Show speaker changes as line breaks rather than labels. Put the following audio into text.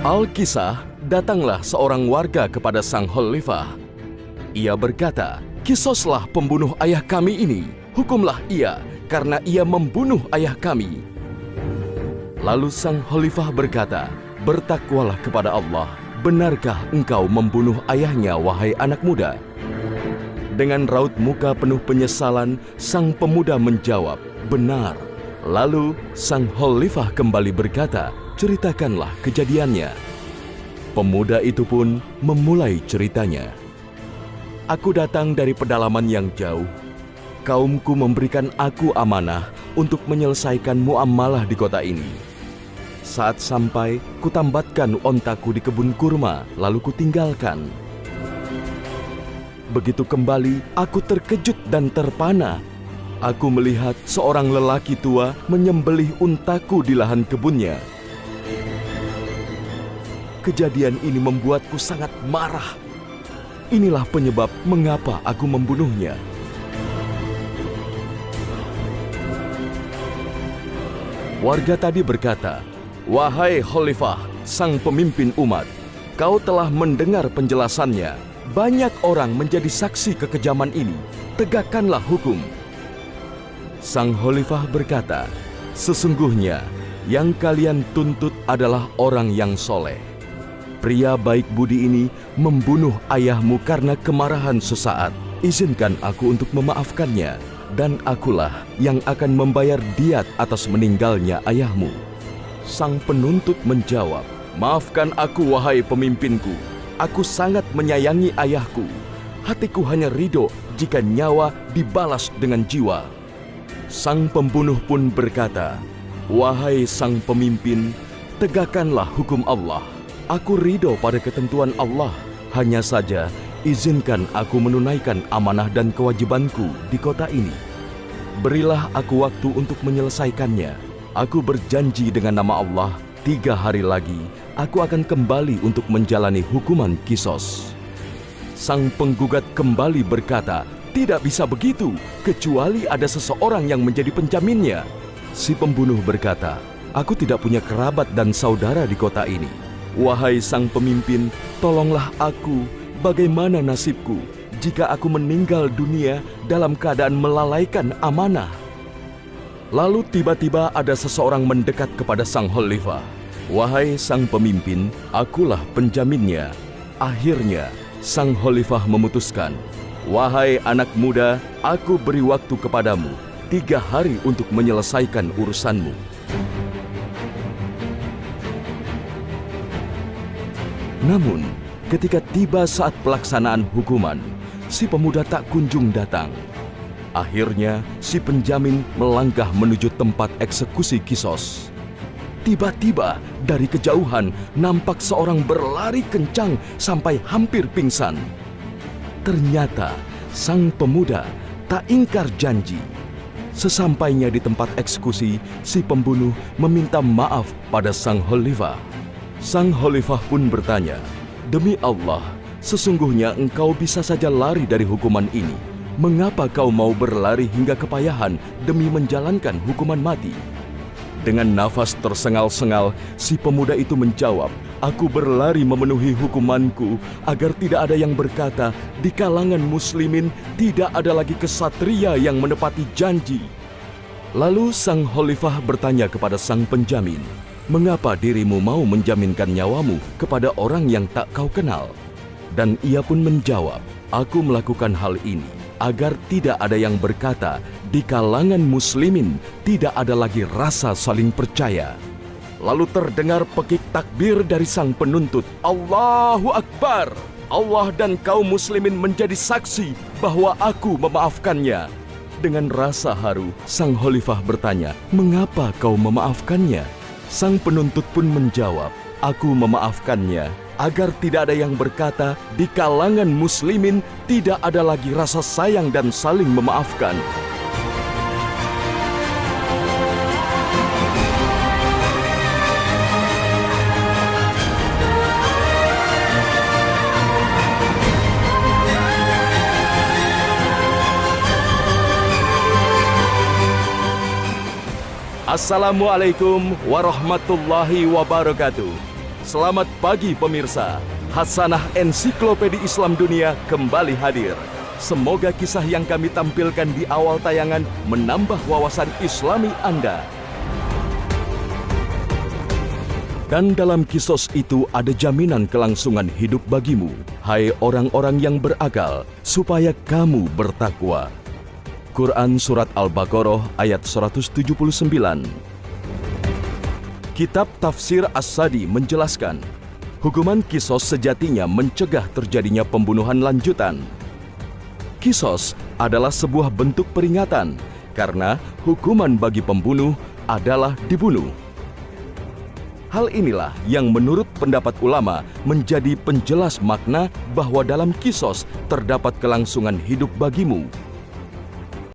Alkisah, datanglah seorang warga kepada sang khalifah. Ia berkata, "Kisoslah pembunuh ayah kami ini, hukumlah ia, karena ia membunuh ayah kami." Lalu sang khalifah berkata, "Bertakwalah kepada Allah, benarkah engkau membunuh ayahnya, wahai anak muda?" Dengan raut muka penuh penyesalan, sang pemuda menjawab, "Benar." Lalu sang khalifah kembali berkata, "Ceritakanlah kejadiannya." Pemuda itu pun memulai ceritanya. "Aku datang dari pedalaman yang jauh. Kaumku memberikan aku amanah untuk menyelesaikan muamalah di kota ini. Saat sampai, kutambatkan ontaku di kebun kurma, lalu kutinggalkan. Begitu kembali, aku terkejut dan terpana. Aku melihat seorang lelaki tua menyembelih untaku di lahan kebunnya. Kejadian ini membuatku sangat marah. Inilah penyebab mengapa aku membunuhnya." Warga tadi berkata, "Wahai khalifah, sang pemimpin umat, kau telah mendengar penjelasannya. Banyak orang menjadi saksi kekejaman ini. Tegakkanlah hukum." Sang khalifah berkata, "Sesungguhnya yang kalian tuntut adalah orang yang soleh. Pria baik budi ini membunuh ayahmu karena kemarahan sesaat. Izinkan aku untuk memaafkannya, dan akulah yang akan membayar diat atas meninggalnya ayahmu." Sang penuntut menjawab, "Maafkan aku, wahai pemimpinku. Aku sangat menyayangi ayahku. Hatiku hanya ridho jika nyawa dibalas dengan jiwa." Sang pembunuh pun berkata, "Wahai sang pemimpin, tegakkanlah hukum Allah. Aku ridho pada ketentuan Allah. Hanya saja, izinkan aku menunaikan amanah dan kewajibanku di kota ini. Berilah aku waktu untuk menyelesaikannya. Aku berjanji dengan nama Allah, 3 hari lagi aku akan kembali untuk menjalani hukuman kisos." Sang penggugat kembali berkata, "Tidak bisa begitu, kecuali ada seseorang yang menjadi penjaminnya." Si pembunuh berkata, "Aku tidak punya kerabat dan saudara di kota ini. Wahai sang pemimpin, tolonglah aku. Bagaimana nasibku jika aku meninggal dunia dalam keadaan melalaikan amanah?" Lalu tiba-tiba ada seseorang mendekat kepada sang khalifah. "Wahai sang pemimpin, akulah penjaminnya." Akhirnya, sang khalifah memutuskan, "Wahai anak muda, aku beri waktu kepadamu 3 hari untuk menyelesaikan urusanmu." Namun, ketika tiba saat pelaksanaan hukuman, si pemuda tak kunjung datang. Akhirnya, si penjamin melangkah menuju tempat eksekusi kisos. Tiba-tiba, dari kejauhan nampak seorang berlari kencang sampai hampir pingsan. Ternyata, sang pemuda tak ingkar janji. Sesampainya di tempat eksekusi, si pembunuh meminta maaf pada sang khalifah. Sang khalifah pun bertanya, "Demi Allah, sesungguhnya engkau bisa saja lari dari hukuman ini. Mengapa kau mau berlari hingga kepayahan demi menjalankan hukuman mati?" Dengan nafas tersengal-sengal, si pemuda itu menjawab, "Aku berlari memenuhi hukumanku agar tidak ada yang berkata di kalangan muslimin tidak ada lagi kesatria yang menepati janji." Lalu sang khalifah bertanya kepada sang penjamin, "Mengapa dirimu mau menjaminkan nyawamu kepada orang yang tak kau kenal?" Dan ia pun menjawab, "Aku melakukan hal ini agar tidak ada yang berkata di kalangan muslimin tidak ada lagi rasa saling percaya." Lalu terdengar pekik takbir dari sang penuntut, "Allahu Akbar! Allah dan kaum muslimin menjadi saksi bahwa aku memaafkannya." Dengan rasa haru, sang khalifah bertanya, "Mengapa kau memaafkannya?" Sang penuntut pun menjawab, "Aku memaafkannya agar tidak ada yang berkata di kalangan muslimin tidak ada lagi rasa sayang dan saling memaafkan." Assalamualaikum warahmatullahi wabarakatuh. Selamat pagi pemirsa. Hasanah Ensiklopedia Islam Dunia kembali hadir. Semoga kisah yang kami tampilkan di awal tayangan menambah wawasan Islami Anda. Dan dalam kisos itu ada jaminan kelangsungan hidup bagimu, hai orang-orang yang berakal, supaya kamu bertakwa. Quran Surat Al-Baqarah ayat 179. Kitab Tafsir As-Sadi menjelaskan, hukuman kisos sejatinya mencegah terjadinya pembunuhan lanjutan. Kisos adalah sebuah bentuk peringatan, karena hukuman bagi pembunuh adalah dibunuh. Hal inilah yang menurut pendapat ulama menjadi penjelas makna bahwa dalam kisos terdapat kelangsungan hidup bagimu.